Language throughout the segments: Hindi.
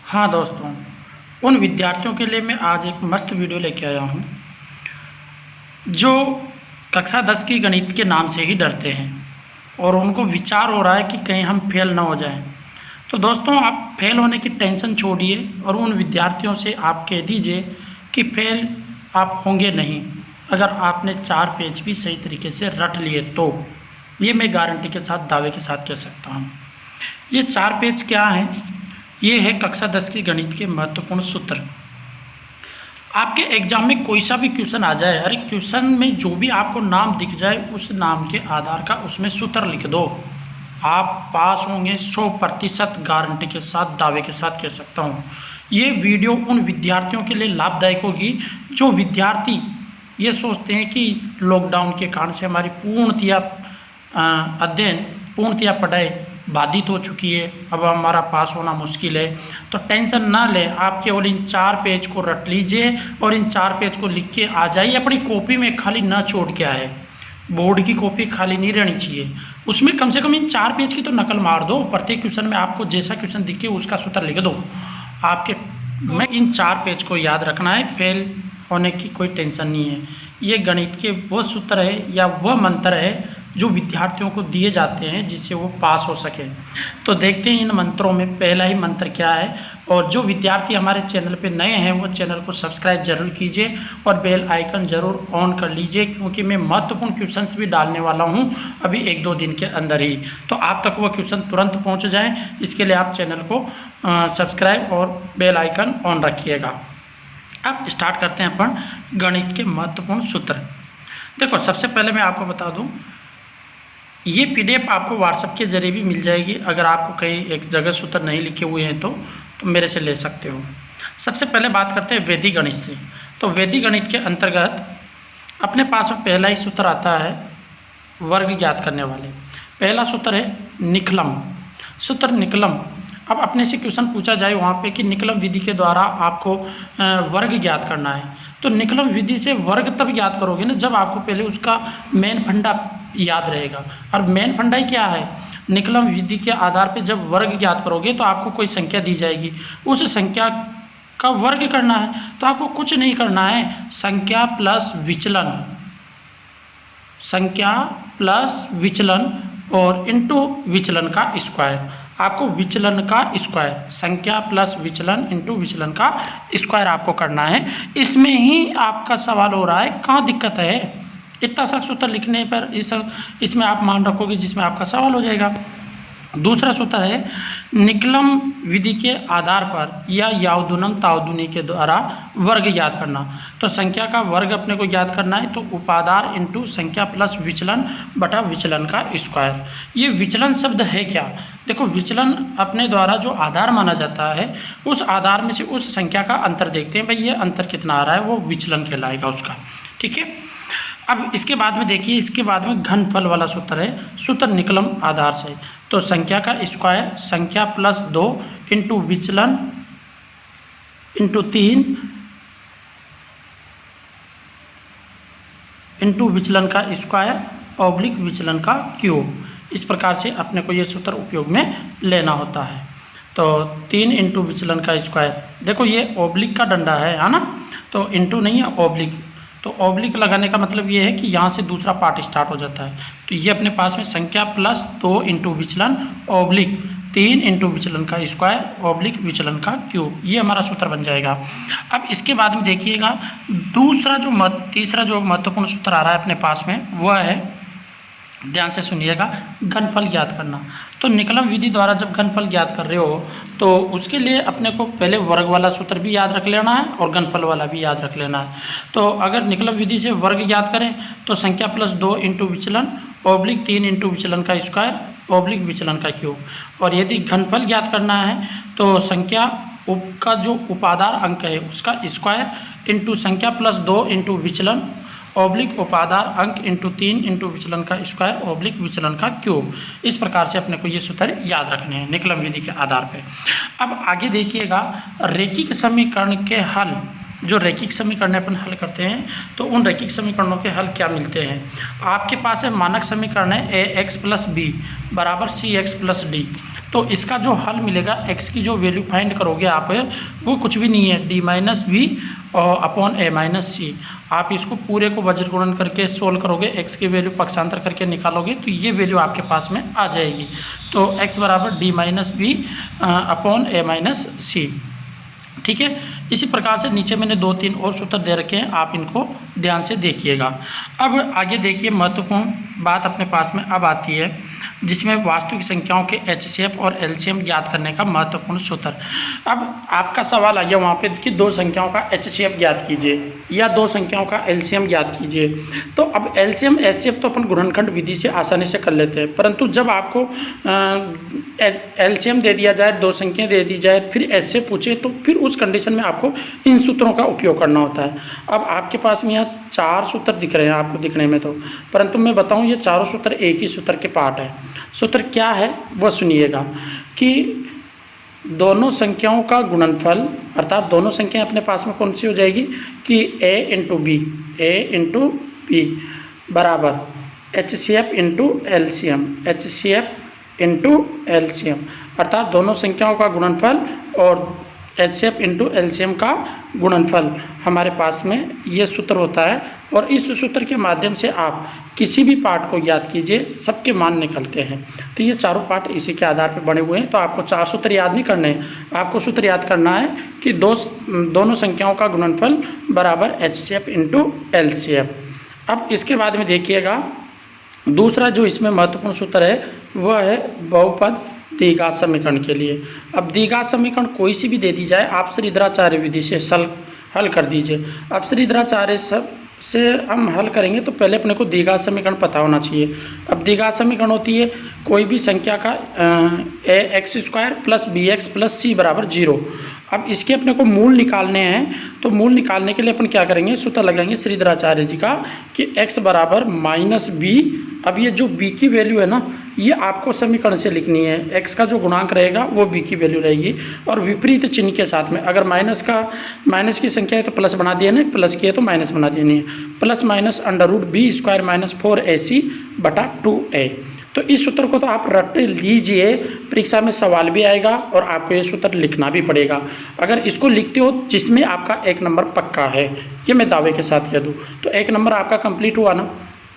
हाँ दोस्तों, उन विद्यार्थियों के लिए मैं आज एक मस्त वीडियो लेके आया हूँ जो कक्षा 10 की गणित के नाम से ही डरते हैं और उनको विचार हो रहा है कि कहीं हम फेल ना हो जाएं। तो दोस्तों, आप फेल होने की टेंशन छोड़िए और उन विद्यार्थियों से आप कह दीजिए कि फेल आप होंगे नहीं, अगर आपने 4 पेज भी सही तरीके से रट लिए तो। ये मैं गारंटी के साथ, दावे के साथ कह सकता हूँ। ये 4 पेज क्या हैं? ये है कक्षा 10 की गणित के महत्वपूर्ण सूत्र। आपके एग्जाम में कोई सा भी क्वेश्चन आ जाए, हर क्वेश्चन में जो भी आपको नाम दिख जाए उस नाम के आधार का उसमें सूत्र लिख दो, आप पास होंगे 100% गारंटी के साथ, दावे के साथ कह सकता हूँ। ये वीडियो उन विद्यार्थियों के लिए लाभदायक होगी जो विद्यार्थी ये सोचते हैं कि लॉकडाउन के कारण से हमारी पूर्णतया पढ़ाई बाधित हो चुकी है, अब हमारा पास होना मुश्किल है। तो टेंशन ना लें, आप केवल इन 4 पेज को रट लीजिए और इन 4 पेज को लिख के आ जाइए। अपनी कॉपी में खाली ना छोड़ के आए, बोर्ड की कॉपी खाली नहीं रहनी चाहिए, उसमें कम से कम इन 4 पेज की तो नकल मार दो। प्रत्येक क्वेश्चन में आपको जैसा क्वेश्चन दिखे उसका सूत्र लिख दो आपके में। इन 4 पेज को याद रखना है, फेल होने की कोई टेंशन नहीं है। ये गणित के वो सूत्र है या वह मंत्र है जो विद्यार्थियों को दिए जाते हैं जिससे वो पास हो सके। तो देखते हैं इन मंत्रों में पहला ही मंत्र क्या है। और जो विद्यार्थी हमारे चैनल पे नए हैं वो चैनल को सब्सक्राइब जरूर कीजिए और बेल आइकन जरूर ऑन कर लीजिए, क्योंकि मैं महत्वपूर्ण क्वेश्चंस भी डालने वाला हूं अभी 1-2 दिन के अंदर ही। तो आप तक वो क्वेश्चन तुरंत पहुंच जाएँ, इसके लिए आप चैनल को सब्सक्राइब और बेल आइकन ऑन रखिएगा। अब स्टार्ट करते हैं अपन गणित के महत्वपूर्ण सूत्र। देखो, सबसे पहले मैं आपको बता दूँ, ये PDF आपको व्हाट्सएप के जरिए भी मिल जाएगी। अगर आपको कहीं एक जगह सूत्र नहीं लिखे हुए हैं तो मेरे से ले सकते हो। सबसे पहले बात करते हैं वैदिक गणित से। तो वैदिक गणित के अंतर्गत अपने पास में पहला ही सूत्र आता है वर्ग ज्ञात करने वाले। पहला सूत्र है निकलम। सूत्र निकलम। अब अपने से क्वेश्चन पूछा जाए वहाँ पे कि निकलम विधि के द्वारा आपको वर्ग ज्ञात करना है, तो निकलम विधि से वर्ग तब ज्ञात करोगे ना जब आपको पहले उसका मेन फंडा याद रहेगा। और मेन फंडा ही क्या है? निकलम विधि के आधार पे जब वर्ग ज्ञात करोगे तो आपको कोई संख्या दी जाएगी, उस संख्या का वर्ग करना है। तो आपको कुछ नहीं करना है, संख्या प्लस विचलन, संख्या प्लस विचलन और इनटू विचलन का स्क्वायर। आपको विचलन का स्क्वायर, संख्या प्लस विचलन इनटू विचलन का स्क्वायर आपको करना है। इसमें ही आपका सवाल हो रहा है कहाँ दिक्कत है। इतना सा सूत्र लिखने पर इसमें आप मान रखोगे जिसमें आपका सवाल हो जाएगा। दूसरा सूत्र है निकलम विधि के आधार पर या यावदुनम तावदुनी के द्वारा वर्ग ज्ञात करना। तो संख्या का वर्ग अपने को ज्ञात करना है, तो उपादार इंटू संख्या प्लस विचलन बटा विचलन का स्क्वायर। ये विचलन शब्द है क्या? देखो, विचलन अपने द्वारा जो आधार माना जाता है उस आधार में से उस संख्या का अंतर देखते हैं, भाई ये अंतर कितना आ रहा है, वो विचलन कहलाएगा उसका। ठीक है। अब इसके बाद में देखिए, इसके बाद में घनफल वाला सूत्र है, सूत्र निकलम आधार से। तो संख्या का स्क्वायर, संख्या प्लस 2 इंटू विचलन इंटू 3 इंटू विचलन का स्क्वायर ऑब्लिक विचलन का क्यूब। इस प्रकार से अपने को ये सूत्र उपयोग में लेना होता है। तो 3 इंटू विचलन का स्क्वायर, देखो ये ऑब्लिक का डंडा है ना, तो इंटू नहीं है ऑब्लिक। तो ऑब्लिक लगाने का मतलब ये है कि यहाँ से दूसरा पार्ट स्टार्ट हो जाता है। तो ये अपने पास में संख्या प्लस 2 इंटू विचलन ऑब्लिक 3 इंटू विचलन का स्क्वायर ऑब्लिक विचलन का क्यूब, ये हमारा सूत्र बन जाएगा। अब इसके बाद में देखिएगा तीसरा जो महत्वपूर्ण सूत्र आ रहा है अपने पास में, वह है, ध्यान से सुनिएगा, घनफल ज्ञात करना। तो निकलम विधि द्वारा जब घनफल ज्ञात कर रहे हो तो उसके लिए अपने को पहले वर्ग वाला सूत्र भी याद रख लेना है और घनफल वाला भी याद रख लेना है। तो अगर निकलम विधि से वर्ग ज्ञात करें तो संख्या प्लस 2 इंटू विचलन ऑब्लिक 3 इंटू विचलन का स्क्वायर ऑब्लिक विचलन का क्यूब। और यदि घनफल ज्ञात करना है तो संख्या का जो उपादार अंक है उसका स्क्वायर इंटू संख्या प्लस 2 इंटू विचलन ऑब्लिक उपादार अंक इंटू 3 इंटू विचलन का स्क्वायर ऑब्लिक विचलन का क्यूब। इस प्रकार से अपने को ये सूत्र याद रखने हैं निकलम विधि के आधार पे। अब आगे देखिएगा, रेखिक समीकरण के हल, जो रैखिक समीकरण अपन हल करते हैं तो उन रैखिक समीकरणों के हल क्या मिलते हैं। आपके पास है मानक समीकरण है ax + b = cx + d। तो इसका जो हल मिलेगा, x की जो वैल्यू फाइंड करोगे आप, वो कुछ भी नहीं है, d minus b upon a minus c. आप इसको पूरे को वज्र गुणन करके सोल्व करोगे, x की वैल्यू पक्षांतर करके निकालोगे तो ये वैल्यू आपके पास में आ जाएगी। तो x बराबर d minus b upon a minus c. ठीक है, इसी प्रकार से नीचे मैंने 2-3 और सूत्र दे रखे हैं, आप इनको ध्यान से देखिएगा। अब आगे देखिए, महत्वपूर्ण बात अपने पास में अब आती है, जिसमें वास्तविक संख्याओं के HCF और LCM ज्ञात करने का महत्वपूर्ण सूत्र। अब आपका सवाल आ गया वहाँ पे कि 2 संख्याओं का HCF ज्ञात कीजिए या 2 संख्याओं का LCM ज्ञात कीजिए। तो अब LCM HCF तो अपन गुणनखंड विधि से आसानी से कर लेते हैं, परंतु जब आपको LCM दे दिया जाए, 2 संख्याएं दे दी जाए, फिर HCF पूछे, तो फिर उस कंडीशन में आपको इन सूत्रों का उपयोग करना होता है। अब आपके पास में यहाँ 4 सूत्र दिख रहे हैं आपको दिखने में तो, परंतु मैं बताऊँ ये चारों सूत्र एक ही सूत्र के पार्ट है। सूत्र क्या है वह सुनिएगा कि दोनों संख्याओं का गुणनफल, अर्थात दोनों संख्याएं अपने पास में कौन सी हो जाएगी कि a इंटू बी बराबर HCF इंटू LCM, अर्थात दोनों संख्याओं का गुणनफल और HCF इंटू LCM का गुणनफल हमारे पास में ये सूत्र होता है। और इस सूत्र के माध्यम से आप किसी भी पार्ट को याद कीजिए, सबके मान निकलते हैं। तो ये चारों पार्ट इसी के आधार पर बने हुए हैं। तो आपको 4 सूत्र याद नहीं करने हैं, आपको सूत्र याद करना है कि दोनों संख्याओं का गुणनफल बराबर HCF इंटू LCM। अब इसके बाद में देखिएगा, दूसरा जो इसमें महत्वपूर्ण सूत्र है वह है बहुपद द्विघात समीकरण के लिए। अब द्विघात समीकरण कोई सी भी दे दी जाए, आप श्रीधराचार्य विधि से हल कर दीजिए। अब श्रीधराचार्य से हम हल करेंगे तो पहले अपने को द्विघात समीकरण पता होना चाहिए। अब द्विघात समीकरण होती है कोई भी संख्या का ax² + bx + c बराबर 0। अब इसके अपने को मूल निकालने हैं, तो मूल निकालने के लिए अपन क्या करेंगे, सूत्र लगाएंगे श्रीधराचार्य जी का कि x बराबर -b। अब ये जो b की वैल्यू है ना, ये आपको समीकरण से लिखनी है। x का जो गुणांक रहेगा वो b की वैल्यू रहेगी, और विपरीत चिन्ह के साथ में। अगर माइनस की संख्या है तो प्लस बना दिया नहीं, प्लस की है तो माइनस बना देनी है। प्लस माइनस √b² - 4ac बटा 2a। तो इस सूत्र को तो आप रट लीजिए, परीक्षा में सवाल भी आएगा और आपको ये सूत्र लिखना भी पड़ेगा। अगर इसको लिखते हो जिसमें आपका 1 नंबर पक्का है, ये मैं दावे के साथ कह दूँ, तो 1 नंबर आपका कंप्लीट हुआ ना।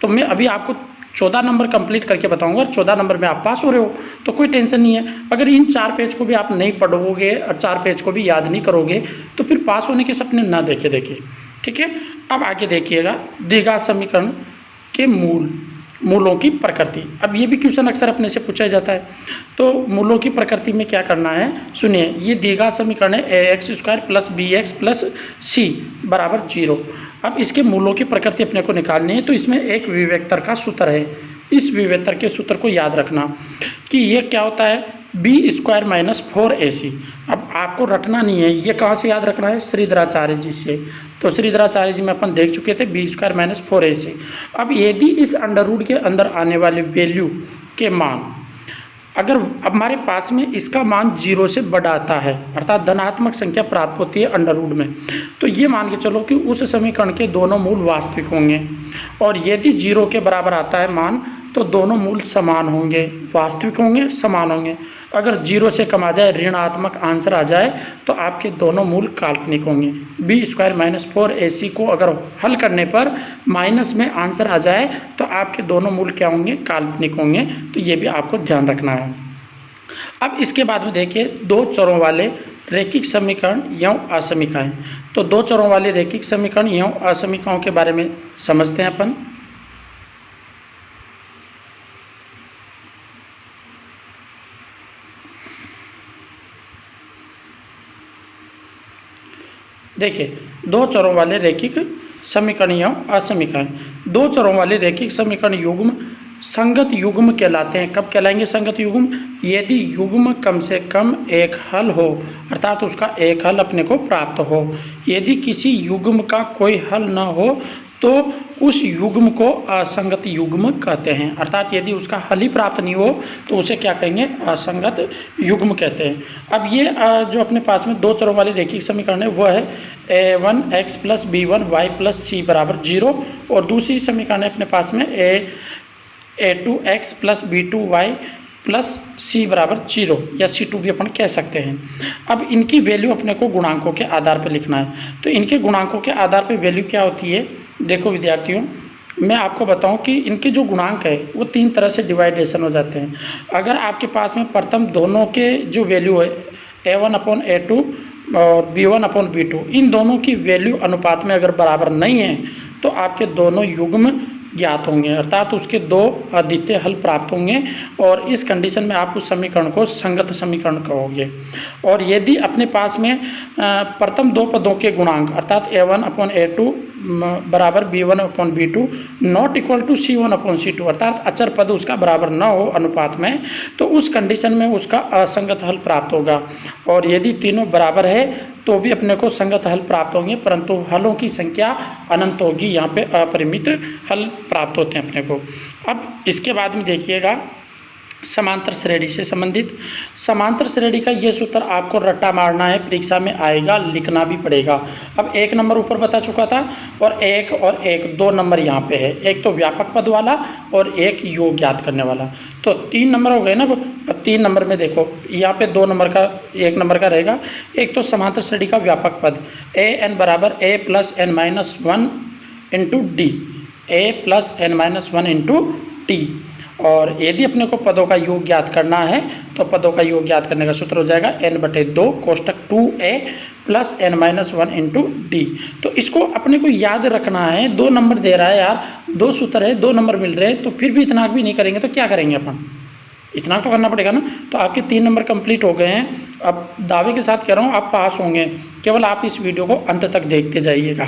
तो मैं अभी आपको 14 नंबर कंप्लीट करके बताऊंगा, 14 नंबर में आप पास हो रहे हो तो कोई टेंशन नहीं है। अगर इन 4 पेज को भी आप नहीं पढ़ोगे और 4 पेज को भी याद नहीं करोगे तो फिर पास होने के सपने ना देखिए। ठीक है, अब आगे देखिएगा, द्विघात समीकरण के मूलों की प्रकृति। अब ये भी क्वेश्चन अक्सर अपने से पूछा जाता है। तो मूलों की प्रकृति में क्या करना है, सुनिए। ये द्विघात समीकरण है ax² + bx + c बराबर 0। अब इसके मूलों की प्रकृति अपने को निकालनी है, तो इसमें एक विवेक्तर का सूत्र है। इस विवेक्तर के सूत्र को याद रखना कि ये क्या होता है, b² - 4ac। अब आपको रटना नहीं है, ये कहाँ से याद रखना है, श्रीधराचार्य जी से। तो श्रीधराचार्य जी में अपन देख चुके थे b² - 4ac। अब यदि इस अंडर रूट के अंदर आने वाले वैल्यू के मान, अगर हमारे पास में इसका मान 0 से बड़ा आता है, अर्थात धनात्मक संख्या प्राप्त होती है अंडर रूट में, तो ये मान के चलो कि उस समीकरण के दोनों मूल वास्तविक होंगे। और यदि 0 के बराबर आता है मान, तो दोनों मूल समान होंगे, वास्तविक होंगे, समान होंगे। अगर 0 से कम आ जाए, ऋणात्मक आंसर आ जाए, तो आपके दोनों मूल काल्पनिक होंगे। b² - 4ac को अगर हल करने पर माइनस में आंसर आ जाए तो आपके दोनों मूल क्या होंगे, काल्पनिक होंगे। तो ये भी आपको ध्यान रखना है। अब इसके बाद में देखिए, 2 चरों वाले रैखिक समीकरण एवं असमीकाएं। तो 2 चरों वाले रैखिक समीकरण एवं असमीकाओं के बारे में समझते हैं अपन। देखिए, 2 चरों वाले रैखिक समीकरण एवं असमीकाएं। 2 चरों वाले रैखिक समीकरण युग्म संगत युग्म कहलाते हैं। कब कहलाएंगे संगत युग्म, यदि युग्म कम से कम एक हल हो, अर्थात उसका एक हल अपने को प्राप्त हो। यदि किसी युग्म का कोई हल न हो तो उस युग्म को असंगत युग्म कहते हैं। अर्थात यदि उसका हल ही प्राप्त नहीं हो तो उसे क्या कहेंगे, असंगत युग्म कहते हैं। अब ये जो अपने पास में 2 चरों वाले रैखिक समीकरण है वह है a1x + b1y + c बराबर 0। और दूसरी समीकरण है अपने पास में a2x + b2y प्लस सी बराबर 0 या C2 भी अपन कह सकते हैं। अब इनकी वैल्यू अपने को गुणांकों के आधार पर लिखना है। तो इनके गुणांकों के आधार पर वैल्यू क्या होती है, देखो विद्यार्थियों, मैं आपको बताऊं कि इनके जो गुणांक है वो 3 तरह से डिवाइडेशन हो जाते हैं। अगर आपके पास में प्रथम दोनों के जो वैल्यू है A1/A2 और B1/B2, इन दोनों की वैल्यू अनुपात में अगर बराबर नहीं है तो आपके दोनों युग्म ज्ञात होंगे, अर्थात उसके 2 अद्वितीय हल प्राप्त होंगे और इस कंडीशन में आप उस समीकरण को संगत समीकरण कहोगे। और यदि अपने पास में प्रथम 2 पदों के गुणांक अर्थात A1/A2 बराबर B1/B2 not equal to C1/C2 अर्थात अचर पद उसका बराबर न हो अनुपात में, तो उस कंडीशन में उसका असंगत हल प्राप्त होगा। और यदि तीनों बराबर है तो भी अपने को संगत हल प्राप्त होंगे, परंतु हलों की संख्या अनंत होगी, यहाँ पे अपरिमित हल प्राप्त होते हैं अपने को। अब इसके बाद में देखिएगा समांतर श्रेणी से संबंधित। समांतर श्रेणी का ये सूत्र आपको रट्टा मारना है, परीक्षा में आएगा, लिखना भी पड़ेगा। अब 1 नंबर ऊपर बता चुका था और 1 2 नंबर यहाँ पे है, एक तो व्यापक पद वाला और एक योग ज्ञात करने वाला, तो 3 नंबर हो गए ना। अब 3 नंबर में देखो यहाँ पे 2 नंबर का 1 नंबर का रहेगा। एक तो समांतर श्रेणी का व्यापक पद an बराबर a plus n minus 1 into D, a plus n minus 1 into T. और यदि अपने को पदों का योग ज्ञात करना है तो पदों का योग ज्ञात करने का सूत्र हो जाएगा n/2 कोष्टक 2a plus n minus 1 into D. तो इसको अपने को याद रखना है। 2 नंबर दे रहा है यार, 2 सूत्र है, 2 नंबर मिल रहे हैं, तो फिर भी इतना भी नहीं करेंगे तो क्या करेंगे अपन, इतना तो करना पड़ेगा ना। तो आपके 3 नंबर कंप्लीट हो गए हैं। अब दावे के साथ कह रहा हूँ आप पास होंगे, केवल आप इस वीडियो को अंत तक देखते जाइएगा।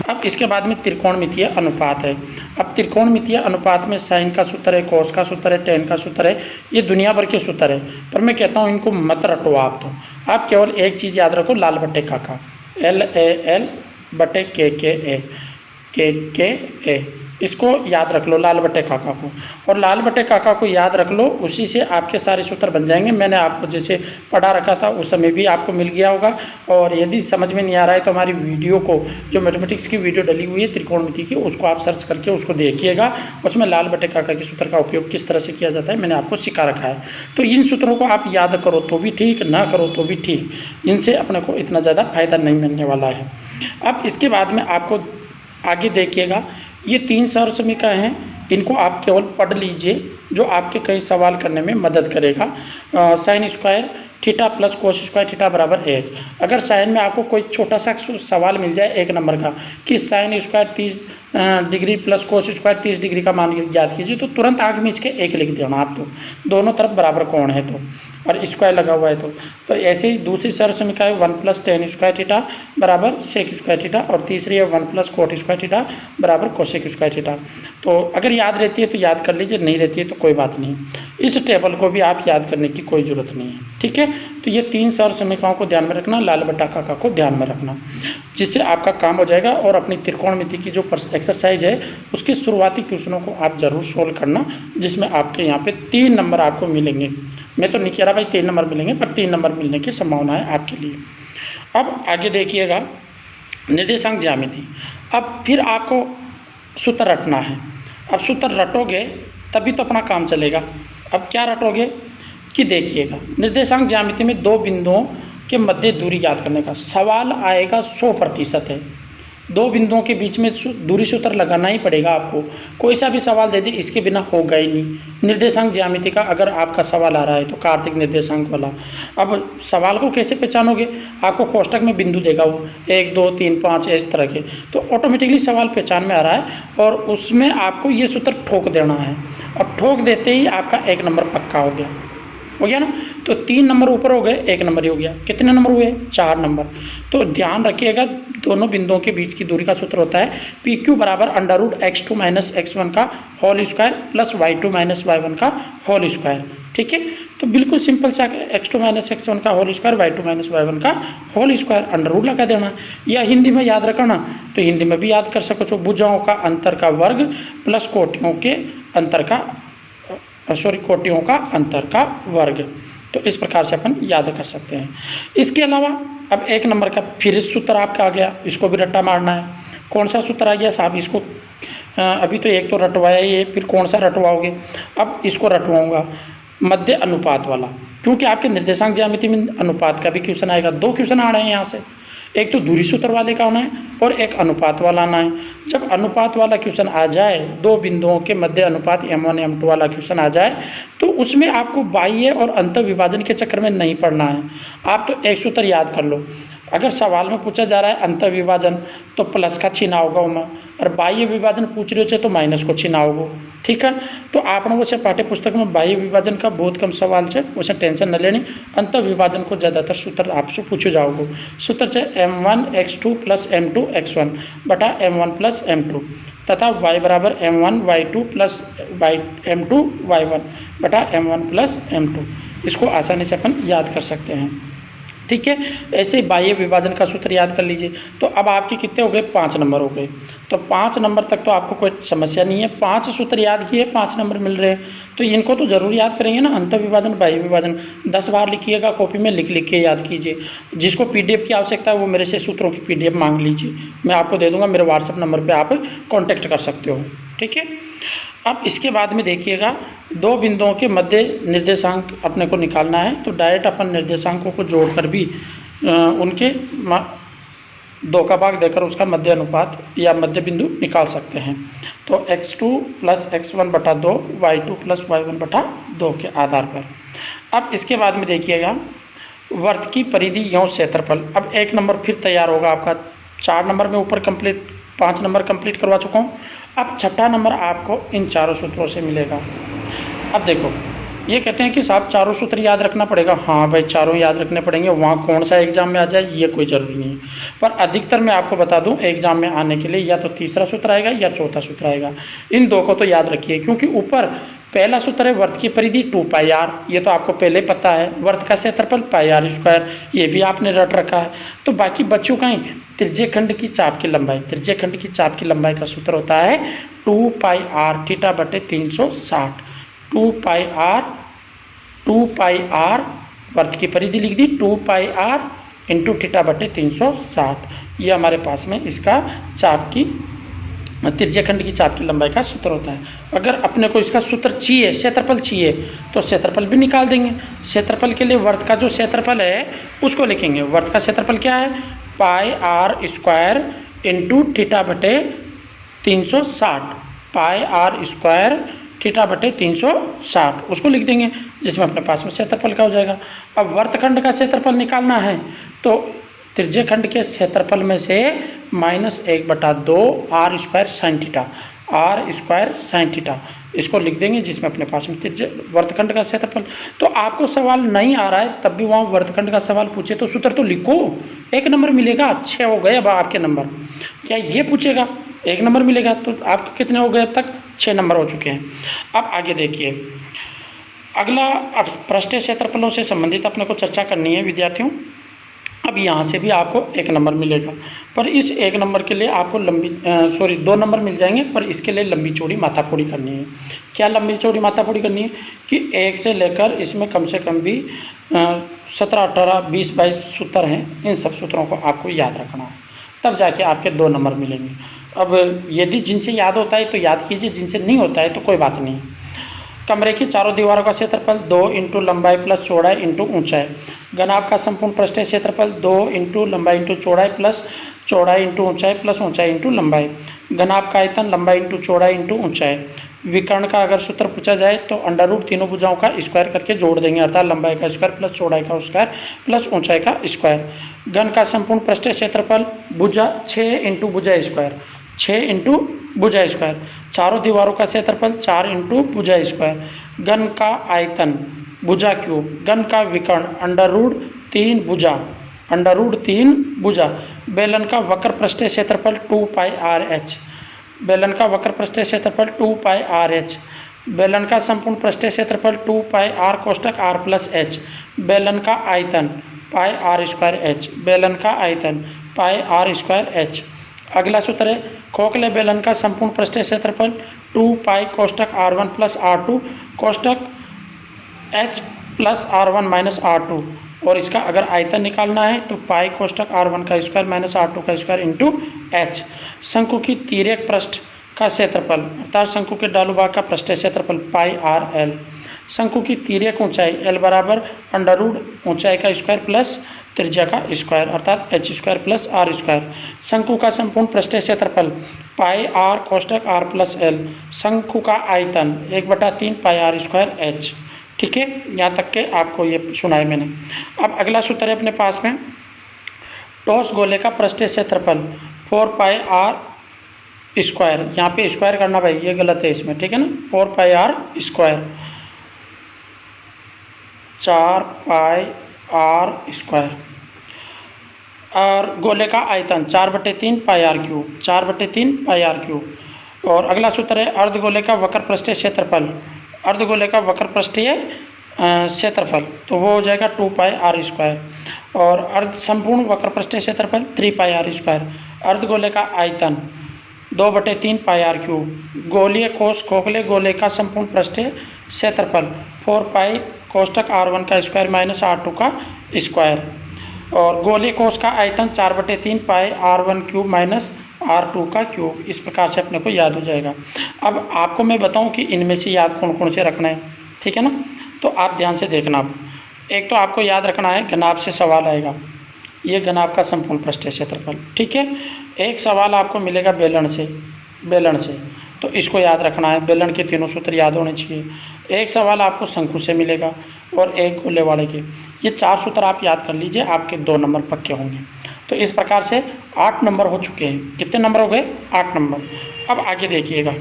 अब इसके बाद में त्रिकोणमितीय अनुपात है। अब त्रिकोणमितीय अनुपात में साइन का सूत्र है, कोस का सूत्र है, टेन का सूत्र है, ये दुनिया भर के सूत्र है, पर मैं कहता हूँ इनको मत रटो आप। तो आप केवल एक चीज़ याद रखो, लाल बटे काका, LAL बटे KKA, इसको याद रख लो, लाल बटे काका को। और लाल बटे काका को याद रख लो, उसी से आपके सारे सूत्र बन जाएंगे। मैंने आपको जैसे पढ़ा रखा था उस समय भी आपको मिल गया होगा। और यदि समझ में नहीं आ रहा है तो हमारी वीडियो को, जो मैथमेटिक्स की वीडियो डली हुई है त्रिकोणमिति की, उसको आप सर्च करके उसको देखिएगा। उसमें लाल बटे काका के सूत्र का उपयोग किस तरह से किया जाता है मैंने आपको सिखा रखा है। तो इन सूत्रों को आप याद करो तो भी ठीक, ना करो तो भी ठीक, इनसे अपने को इतना ज़्यादा फायदा नहीं मिलने वाला है। अब इसके बाद में आपको आगे देखिएगा, ये 3 सरल समीकरण हैं, इनको आप केवल पढ़ लीजिए, जो आपके कई सवाल करने में मदद करेगा। Sine square theta plus cos square theta बराबर 1। अगर साइन में आपको कोई छोटा सा सवाल मिल जाए 1 नंबर का कि sine square 30 degree plus cos square 30 degree का मान याद कीजिए, तो तुरंत आगे मीच के 1 लिख देना आप, तो दोनों तरफ बराबर कोण है तो, और स्क्वायर लगा हुआ है तो ऐसे ही दूसरी सरल समीकरण है 1 प्लस टेन स्क्वायर थीटा बराबर सेक स्क्वायर थीटा, और तीसरी है 1 प्लस कोट स्क्वायर थीटा बराबर कोसेक स्क्वायर थीटा। तो अगर याद रहती है तो याद कर लीजिए, नहीं रहती है तो कोई बात नहीं, इस टेबल को भी आप याद करने की कोई ज़रूरत नहीं है, ठीक है। तो ये 3 सरल समीकरणों को ध्यान में रखना, लाल बटा काका को ध्यान में रखना, जिससे आपका काम हो जाएगा। और अपनी त्रिकोणमिति की जो एक्सरसाइज है उसके शुरुआती क्वेश्चनों को आप जरूर सोल्व करना, जिसमें आपके यहाँ पे 3 नंबर आपको मिलेंगे। मैं तो नहीं कह रहा भाई 3 नंबर मिलेंगे, पर 3 नंबर मिलने की संभावना है आपके लिए। अब आगे देखिएगा निर्देशांक ज्यामिति। अब फिर आपको सूत्र रटना है। अब सूत्र रटोगे तभी तो अपना काम चलेगा। अब क्या रटोगे कि देखिएगा, निर्देशांक ज्यामिति में 2 बिंदुओं के मध्य दूरी ज्ञात करने का सवाल आएगा, 100% है। 2 बिंदुओं के बीच में दूरी सूत्र लगाना ही पड़ेगा आपको, कोई सा भी सवाल दे दे इसके बिना होगा ही नहीं। निर्देशांक ज्यामिति का अगर आपका सवाल आ रहा है तो कार्तिक निर्देशांक वाला, अब सवाल को कैसे पहचानोगे, आपको कोष्टक में बिंदु देगा वो 1 2 3 5 इस तरह के, तो ऑटोमेटिकली सवाल पहचान में आ रहा है और उसमें आपको ये सूत्र ठोक देना है। अब ठोक देते ही आपका 1 नंबर पक्का हो गया ना। तो 3 नंबर ऊपर हो गए, 1 नंबर ही हो गया। कितने नंबर हुए? 4 नंबर। तो ध्यान रखिएगा, दोनों बिंदुओं के बीच की दूरी का सूत्र होता है PQ बराबर √x2 माइनस x1 का whole square plus y2 minus y1 का होल स्क्वायर, ठीक है। तो बिल्कुल सिंपल सा x2 माइनस x1 का whole square y2 minus y1 का होल स्क्वायर अंडर रूट लगा देना। या हिंदी में याद रखना तो हिंदी में भी याद कर सको, तो भुजाओं का अंतर का वर्ग प्लस कोटियों के अंतर का कोटियों का अंतर का वर्ग। तो इस प्रकार से अपन याद कर सकते हैं। इसके अलावा अब 1 नंबर का फिर सूत्र आपका आ गया, इसको भी रट्टा मारना है। कौन सा सूत्र आ गया साहब, इसको अभी तो एक तो रटवाया ही है, फिर कौन सा रटवाओगे? अब इसको रटवाऊंगा, मध्य अनुपात वाला, क्योंकि आपके निर्देशांक ज्यामिति में अनुपात का भी क्वेश्चन आएगा। 2 क्वेश्चन आ रहे हैं यहाँ से, एक तो दूरी सूत्र वाले का आना है और एक अनुपात वाला आना है। जब अनुपात वाला क्वेश्चन आ जाए, 2 बिंदुओं के मध्य अनुपात M1 M2 वाला क्वेश्चन आ जाए, तो उसमें आपको बाह्य और अंतर विभाजन के चक्कर में नहीं पड़ना है। आप तो एक सूत्र याद कर लो। अगर सवाल में पूछा जा रहा है अंतर विभाजन तो प्लस का छीना होगा उनमें, और बाह्य विभाजन पूछ रहे हो तो माइनस को छीना होगा। ठीक है, तो आपने वैसे पाठ्य पुस्तक में बाह्य विभाजन का बहुत कम सवाल है, वैसे टेंशन न लेनी। अंतर विभाजन को ज़्यादातर सूत्र आपसे पूछे जाओगे। सूत्र है M1x2 + M2 x1 बटा M1 + M2 तथा y बराबर M1 y2 + M2 y1 बटा M1 + M2। इसको आसानी से अपन याद कर सकते हैं। ठीक है, ऐसे बाह्य विभाजन का सूत्र याद कर लीजिए। तो अब आपके कितने हो गए? 5 नंबर हो गए। तो 5 नंबर तक तो आपको कोई समस्या नहीं है। 5 सूत्र याद किए, 5 नंबर मिल रहे हैं, तो इनको तो जरूर याद करेंगे ना। अंतर विभाजन, बाह्य विभाजन 10 बार लिखिएगा, कॉपी में लिख लिख के याद कीजिए। जिसको PDF की आवश्यकता है वो मेरे से सूत्रों की PDF मांग लीजिए, मैं आपको दे दूँगा। मेरे व्हाट्सएप नंबर पर आप कॉन्टैक्ट कर सकते हो। ठीक है, अब इसके बाद में देखिएगा, 2 बिंदुओं के मध्य निर्देशांक अपने को निकालना है। तो डायरेक्ट अपन निर्देशांकों को जोड़कर भी उनके 2 का भाग देकर उसका मध्य अनुपात या मध्य बिंदु निकाल सकते हैं। तो x2 + x1 बटा 2, y2 + y1 बटा 2 के आधार पर। अब इसके बाद में देखिएगा, वर्त की परिधि यौं क्षेत्रफल। अब 1 नंबर फिर तैयार होगा आपका। 4 नंबर में ऊपर कंप्लीट, 5 नंबर कंप्लीट करवा चुका हूँ। अब 6ठा नंबर आपको इन चारों सूत्रों से मिलेगा। अब देखो, ये कहते हैं कि साहब चारों सूत्र याद रखना पड़ेगा। हाँ भाई, चारों याद रखने पड़ेंगे। वहाँ कौन सा एग्जाम में आ जाए ये कोई ज़रूरी नहीं है, पर अधिकतर मैं आपको बता दूं, एग्जाम में आने के लिए या तो तीसरा सूत्र आएगा या चौथा सूत्र आएगा। इन 2 को तो याद रखिए, क्योंकि ऊपर पहला सूत्र है वर्त की परिधि 2πr, ये तो आपको पहले पता है। वर्त का क्षेत्रफल πr², ये भी आपने रट रखा है। तो बाकी बच्चों का ही त्रिज्यखंड की चाप की लंबाई, त्रिज्यखंड की चाप की लंबाई का सूत्र होता है 2πr थीटा बटे 360। 2πr वर्त की परिधि लिख दी, 2πr × थीटा बटे 360। ये हमारे पास में इसका चाप की, त्रिज्यखंड की चाप की लंबाई का सूत्र होता है। अगर अपने को इसका सूत्र चाहिए, क्षेत्रफल चाहिए, तो क्षेत्रफल भी निकाल देंगे। क्षेत्रफल के लिए वर्त का जो क्षेत्रफल है उसको लिखेंगे। वर्त का क्षेत्रफल क्या है? πr² × थीटा बटे 360, πr² थीटा बटे 360, उसको लिख देंगे, जिसमें अपने पास में क्षेत्रफल का हो जाएगा। अब वर्तखंड का क्षेत्रफल निकालना है, तो त्रिज्यखंड के क्षेत्रफल में से -1/2 r² sin theta, r² sin theta, इसको लिख देंगे, जिसमें अपने पास में वर्तखंड का क्षेत्रफल। तो आपको सवाल नहीं आ रहा है तब भी वहाँ वर्तखंड का सवाल पूछे तो सूत्र तो लिखो, 1 नंबर मिलेगा। 6 हो गए अब आपके नंबर। क्या ये पूछेगा 1 नंबर मिलेगा? तो आपके कितने हो गए अब तक? 6 नंबर हो चुके हैं। अब आगे देखिए, अगला पृष्ठीय क्षेत्रफलों से संबंधित अपने को चर्चा करनी है विद्यार्थियों। अब यहाँ से भी आपको 1 नंबर मिलेगा, पर इस 1 नंबर के लिए आपको 2 नंबर मिल जाएंगे, पर इसके लिए लंबी चौड़ी माथाफोड़ी करनी है। क्या लंबी चौड़ी माथाफोड़ी करनी है? कि 1 से लेकर इसमें कम से कम भी 17, 18, 20, 22 सूत्र हैं। इन सब सूत्रों को आपको याद रखना है, तब जाके आपके 2 नंबर मिलेंगे। अब यदि जिनसे याद होता है तो याद कीजिए, जिनसे नहीं होता है तो कोई बात नहीं। कमरे की चारों दीवारों का क्षेत्रफल 2 × लंबाई + चौड़ाई × ऊंचाई। घनाभ का संपूर्ण पृष्ठीय क्षेत्रफल 2 × लंबाई × चौड़ाई + चौड़ाई × ऊंचाई + ऊंचाई × लंबाई। घनाभ का आयतन लंबाई × चौड़ाई × ऊंचाई। विकर्ण का अगर सूत्र पूछा जाए तो √ तीनों भुजाओं का स्क्वायर करके जोड़ देंगे, अर्थात लंबाई का स्क्वायर + चौड़ाई का स्क्वायर + ऊंचाई का स्क्वायर। घन का संपूर्ण पृष्ठीय क्षेत्रफल भुजा 6 × भुजा स्क्वायर, 6 × भुजा स्क्वायर। चारों दीवारों का क्षेत्रफल 4 × भुजा स्क्वायर। घन का आयतन भुजा क्यूब। घन का विकर्ण √3 भुजा, √3 भुजा। बेलन का वक्र पृष्ठीय क्षेत्रफल 2πrh, बेलन का वक्र पृष्ठीय क्षेत्रफल 2πrh। बेलन का संपूर्ण पृष्ठीय क्षेत्रफल 2πr कोष्ठक r + h। बेलन का आयतन πr²h, बेलन का आयतन πr²h। अगला सूत्र है, खोखले बेलन का संपूर्ण पृष्ठीय क्षेत्रफल 2π कोष्ठक r1 + r2 कोष्ठक h + r1 - r2, और इसका अगर आयतन निकालना है तो पाई कोष्ठक r1 का स्क्वायर - r2 का स्क्वायर × h। शंकु की तिर्यक पृष्ठ का क्षेत्रफल, अर्थात शंकु के ढालू भाग का पृष्ठीय क्षेत्रफल πrl। शंकु की तिर्यक ऊंचाई L बराबर अंडर रूट ऊंचाई का स्क्वायर प्लस त्रिज्या का स्क्वायर अर्थात h square plus R square. शंकु का संपूर्ण पृष्ठीय क्षेत्रफल पाई आर कोष्टक r प्लस एल। शंकु का आयतन 1/3 पाई आर स्क्वायर h। ठीक है, यहाँ तक के आपको ये सुना है मैंने। अब अगला सूत्र है अपने पास में, ठोस गोले का पृष्ठीय क्षेत्रफल 4 पाई आर स्क्वायर। यहाँ पे स्क्वायर करना भाई, ये गलत है इसमें, ठीक है ना। 4 pi r square, 4 pi r square. और गोले का आयतन 4/3 pi r cube, 4/3 pi r cube. और अगला सूत्र है अर्धगोले का वक्र पृष्ठीय क्षेत्रफल, अर्धगोले का वक्र पृष्ठीय क्षेत्रफल तो वो हो जाएगा 2 पाई आर स्क्वायर। और अर्ध संपूर्ण वक्र पृष्ठीय क्षेत्रफल 3 पाई आर स्क्वायर। अर्धगोले का आयतन 2/3 पाई आर क्यूब। गोलीय कोष खोखले गोले का संपूर्ण पृष्ठीय क्षेत्रफल 4 पाई कोष्टक r1 का स्क्वायर माइनस r2 का स्क्वायर। और गोलीय कोष का आयतन 4/3 पाई r1 क्यूब माइनस r2 का क्यूब। इस प्रकार से अपने को याद हो जाएगा। अब आपको मैं बताऊं कि इनमें से याद कौन कौन से रखना है, ठीक है ना। तो आप ध्यान से देखना। एक तो आपको याद रखना है, घनाभ से सवाल आएगा, ये घनाभ का संपूर्ण पृष्ठीय क्षेत्रफल, ठीक है। एक सवाल आपको मिलेगा बेलन से, बेलन से, तो इसको याद रखना है, बेलन के तीनों सूत्र याद होने चाहिए। एक सवाल आपको शंकु से मिलेगा और एक गोले वाले के। ये 4 सूत्र आप याद कर लीजिए, आपके 2 नंबर पक्के होंगे। तो इस प्रकार से 8 नंबर हो चुके हैं। कितने नंबर हो गए? 8 नंबर। अब आगे देखिएगा,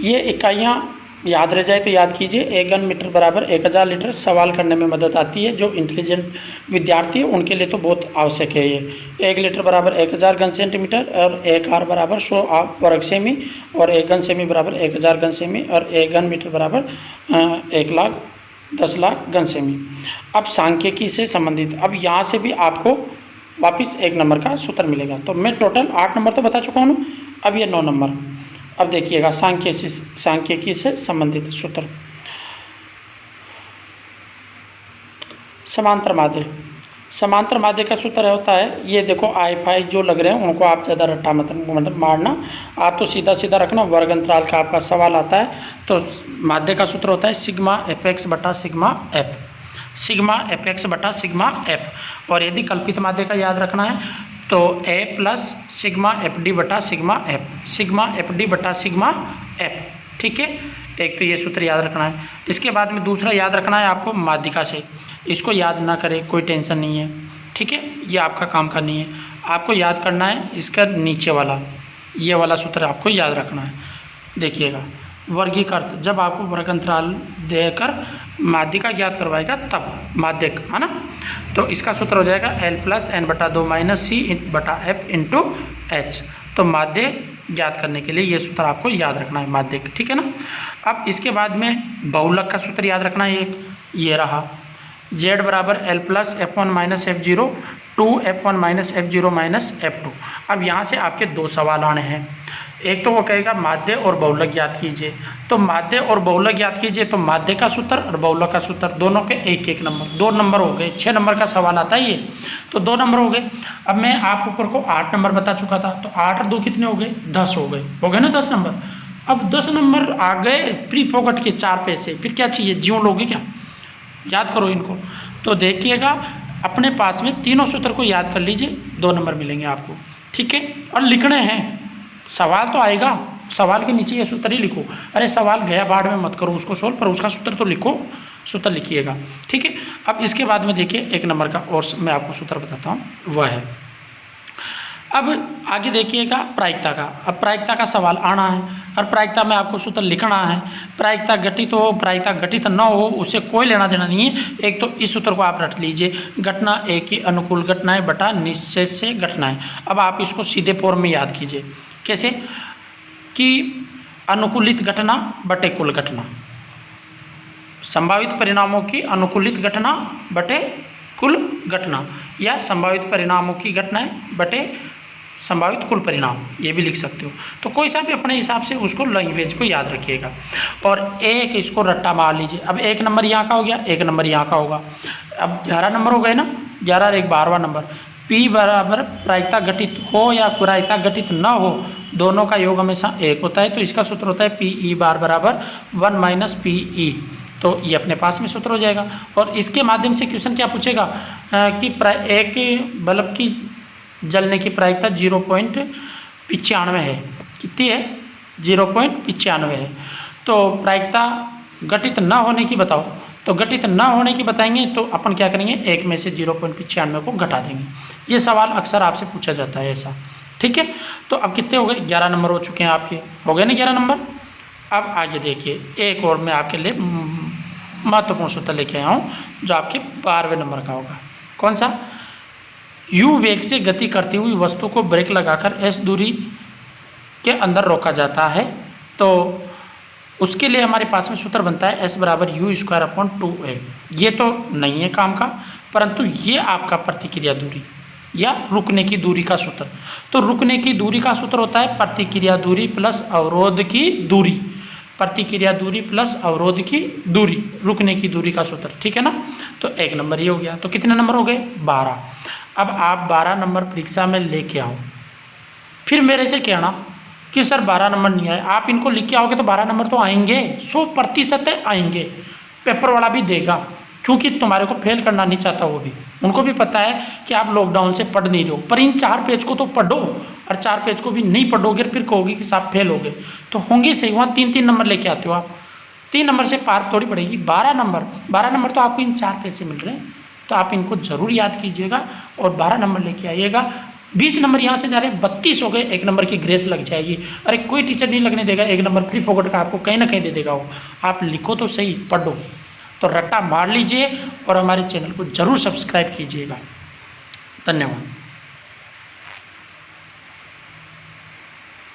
ये इकाइयाँ याद रह जाए तो याद कीजिए। 1 घन मीटर बराबर 1000 लीटर सवाल करने में मदद आती है। जो इंटेलिजेंट विद्यार्थी है उनके लिए तो बहुत आवश्यक है ये। 1 लीटर बराबर 1000 घन सेंटीमीटर और 1 आर बराबर 100 वर्ग सेमी और 1 घन सेमी बराबर 1000 घन सेमी और 1 घन मीटर बराबर 1 लाख 10 लाख घन सेमी। अब सांख्यिकी से संबंधित, अब यहाँ से भी आपको वापस 1 नंबर का सूत्र मिलेगा। तो मैं टोटल 8 नंबर तो बता चुका हूँ, अब ये 9 नंबर। अब देखिएगा सांख्यिकी से संबंधित सूत्र। समांतर माध्य, समांतर माध्य का सूत्र होता है, ये देखो आई फाई जो लग रहे हैं उनको आप ज़्यादा रट्टा मतलब मारना, आप तो सीधा सीधा रखना। वर्ग अंतराल का आपका सवाल आता है तो माध्य का सूत्र होता है सिग्मा एफ एक्स बटा sigma F, sigma F x बटा सिग्मा एफ। और यदि कल्पित माध्य का याद रखना है तो ए प्लस सिग्मा एफ डी बटा sigma F, sigma F D बटा सिग्मा एफ, ठीक है। एक तो ये सूत्र याद रखना है। इसके बाद में दूसरा याद रखना है आपको माध्यिका से, इसको याद ना करें कोई टेंशन नहीं है, ठीक है। ये आपका काम का नहीं है, आपको याद करना है इसका नीचे वाला, ये वाला सूत्र आपको याद रखना है। देखिएगा वर्गीकृत, जब आपको वर्ग अंतराल देकर माध्यिका ज्ञात करवाएगा तब माध्यक, है ना। तो इसका सूत्र हो जाएगा L प्लस n बटा 2 माइनस सी बटा एफ इंटू एच। तो माध्य ज्ञात करने के लिए ये सूत्र आपको याद रखना है, माध्यक, ठीक है ना। अब इसके बाद में बहुलक का सूत्र याद रखना है, एक ये रहा Z बराबर L plus F1 minus F0 2F1 minus F0 minus F2। अब यहाँ से आपके 2 सवाल आने हैं। एक तो वो कहेगा माध्य और बहुलक ज्ञात कीजिए, तो माध्य और बहुलक ज्ञात कीजिए, तो माध्य का सूत्र और बहुलक का सूत्र दोनों के 1-1 नंबर, 2 नंबर हो गए। 6 नंबर का सवाल आता है ये, तो 2 नंबर हो गए। अब मैं आप ऊपर को 8 नंबर बता चुका था, तो 8 और 2 कितने हो गए? 10 हो गए ना 10 नंबर। अब 10 नंबर आ गए प्री फोकट के 4 पैसे, फिर क्या चाहिए? जीवन लोगे क्या? याद करो इनको। तो देखिएगा अपने पास में तीनों सूत्र को याद कर लीजिए, 2 नंबर मिलेंगे आपको, ठीक है। और लिखने हैं, सवाल तो आएगा, सवाल के नीचे ये सूत्र ही लिखो। अरे सवाल गया बाढ़ में मत करो उसको सोल्व, पर उसका सूत्र तो लिखो, सूत्र लिखिएगा, ठीक है। अब इसके बाद में देखिए 1 नंबर का और मैं आपको सूत्र बताता हूँ, वह है। अब आगे देखिएगा प्रायिकता का। अब प्रायिकता का सवाल आना है और प्रायिकता में आपको सूत्र लिखना है। प्रायिकता घटित हो, प्रायिकता घटित न हो, उससे कोई लेना देना नहीं है। एक तो इस सूत्र को आप रट लीजिए, घटना ए की अनुकूल घटनाएं बटा निश्चय से घटनाएं। अब आप इसको सीधे फॉर्म में याद कीजिए, कैसे कि अनुकूलित घटना बटे कुल घटना, संभावित परिणामों की अनुकूलित घटना बटे कुल घटना, या संभावित परिणामों की घटनाएं बटे संभावित कुल परिणाम, ये भी लिख सकते हो। तो कोई सा भी अपने हिसाब से उसको लैंग्वेज को याद रखिएगा। और एक इसको रट्टा मार लीजिए। अब 1 नंबर यहाँ का हो गया, 1 नंबर यहाँ का होगा। अब 11 नंबर हो गए ना, 11 और 1 12वां नंबर। P बराबर प्रायिकता घटित हो या प्रायिकता घटित न हो, दोनों का योग हमेशा 1 होता है, तो इसका सूत्र होता है पी ई बार बराबर 1 माइनस पी ई। तो ये अपने पास में सूत्र हो जाएगा। और इसके माध्यम से क्वेश्चन क्या पूछेगा कि एक बल्ब की जलने की प्रायिकता 0.95 है। कितनी है? 0.95 है। तो प्रायिकता घटित न होने की बताओ। तो घटित न होने की बताएंगे तो अपन क्या करेंगे, 1 में से 0.95 को घटा देंगे। ये सवाल अक्सर आपसे पूछा जाता है ऐसा, ठीक है। तो अब कितने हो गए? 11 नंबर हो चुके हैं आपके, हो गए ना 11 नंबर। अब आगे देखिए, एक और मैं आपके लिए महत्वपूर्ण सूत्र लेके आया हूँ जो आपके 12वें नंबर का होगा। कौन सा? यू वेग से गति करती हुई वस्तु को ब्रेक लगाकर एस दूरी के अंदर रोका जाता है, तो उसके लिए हमारे पास में सूत्र बनता है एस बराबर यू स्क्वायर अपॉन 2a। ये तो नहीं है काम का, परंतु ये आपका प्रतिक्रिया दूरी या रुकने की दूरी का सूत्र। तो रुकने की दूरी का सूत्र होता है प्रतिक्रिया दूरी प्लस अवरोध की दूरी, प्रतिक्रिया दूरी प्लस अवरोध की दूरी, रुकने की दूरी का सूत्र, ठीक है ना। तो 1 नंबर ये हो गया। तो कितने नंबर हो गए? 12। अब आप 12 नंबर परीक्षा में लेके आओ, फिर मेरे से कहना कि सर 12 नंबर नहीं आए। आप इनको लिख के आओगे तो 12 नंबर तो आएंगे, 100% आएंगे। पेपर वाला भी देगा, क्योंकि तुम्हारे को फेल करना नहीं चाहता वो भी। उनको भी पता है कि आप लॉकडाउन से पढ़ नहीं रहे हो, पर इन 4 पेज को तो पढ़ो, और 4 पेज को भी नहीं पढ़ोगे फिर कहोगे कि साहब फेल हो गए। तो होंगे सही, वहाँ 3-3 नंबर लेके आते हो आप, 3 नंबर से पार थोड़ी पड़ेगी। 12 नंबर तो आपको इन 4 पेज से मिल रहे हैं, तो आप इनको जरूर याद कीजिएगा और 12 नंबर लेके आइएगा। 20 नंबर यहाँ से जा रहे हैं, 32 हो गए, 1 नंबर की ग्रेस लग जाएगी। अरे कोई टीचर नहीं लगने देगा, 1 नंबर फ्री फोकट का आपको कहीं ना कहीं दे देगा वो। आप लिखो तो सही, पढ़ो तो रट्टा मार लीजिए और हमारे चैनल को जरूर सब्सक्राइब कीजिएगा। धन्यवाद।